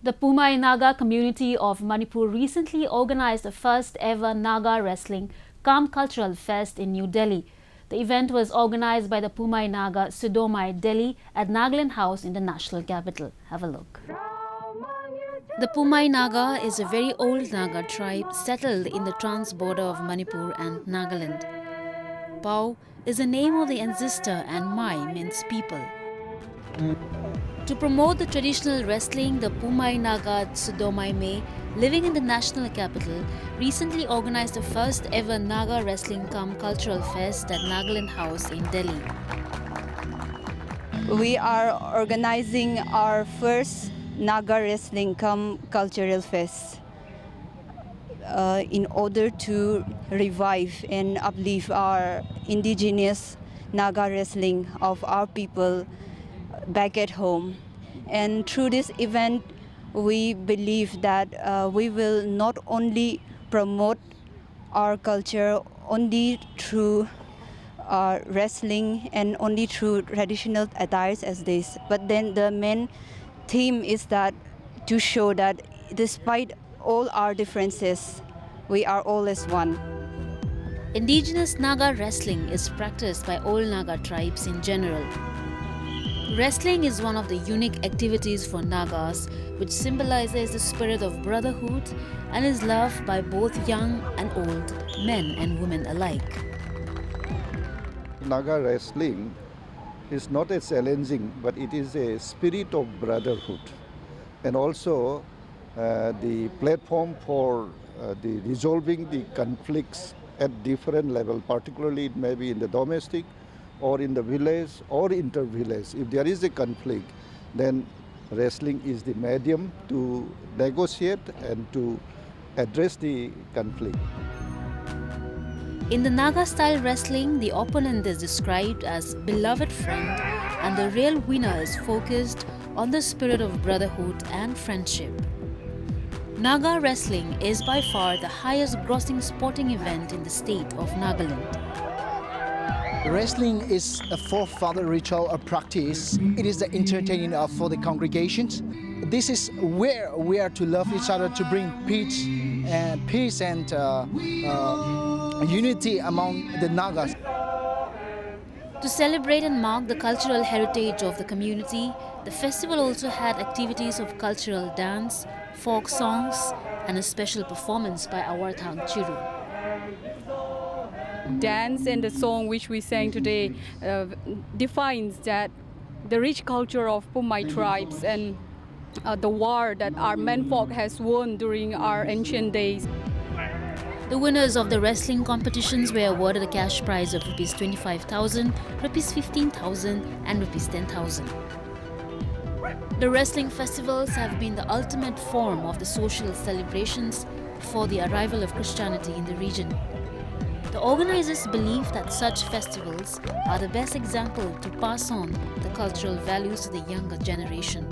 The Poumai Naga community of Manipur recently organized the first ever Naga Wrestling-Cum-Cultural Fest in New Delhi. The event was organized by the Poumai Naga Tsiidoumai, Delhi at Nagaland House in the national capital. Have a look. The Poumai Naga is a very old Naga tribe settled in the trans-border of Manipur and Nagaland. Pau is the name of the ancestor and Mai means people. To promote the traditional wrestling, the Poumai Naga Tsiidoumai, living in the national capital, recently organized the first ever Naga Wrestling-Cum-Cultural Fest at Nagaland House in Delhi. We are organizing our first Naga Wrestling-Cum-Cultural Fest in order to revive and uplift our indigenous Naga wrestling of our people back at home. And through this event, we believe that we will not only promote our culture only through wrestling and only through traditional attires as this, but then the main theme is that to show that despite all our differences, we are all as one. Indigenous Naga wrestling is practiced by all Naga tribes in general. Wrestling is one of the unique activities for Nagas, which symbolizes the spirit of brotherhood and is loved by both young and old, men and women alike. Naga wrestling is not a challenging, but it is a spirit of brotherhood, and also the platform for the resolving the conflicts at different level, particularly it may be in the domestic or in the village or inter-village. If there is a conflict, then wrestling is the medium to negotiate and to address the conflict. In the Naga-style wrestling, the opponent is described as beloved friend and the real winner is focused on the spirit of brotherhood and friendship. Naga wrestling is by far the highest grossing sporting event in the state of Nagaland. Wrestling is a forefather ritual or practice. It is the entertaining for the congregations. This is where we are to love each other, to bring peace and unity among the Nagas. To celebrate and mark the cultural heritage of the community, the festival also had activities of cultural dance, folk songs, and a special performance by Awarthang Chiru. Dance and the song which we sang today defines that the rich culture of Poumai tribes and the war that our menfolk has won during our ancient days. The winners of the wrestling competitions were awarded a cash prize of Rs 25,000, Rs 15,000 and Rs 10,000. The wrestling festivals have been the ultimate form of the social celebrations for the arrival of Christianity in the region. The organizers believe that such festivals are the best example to pass on the cultural values to the younger generation.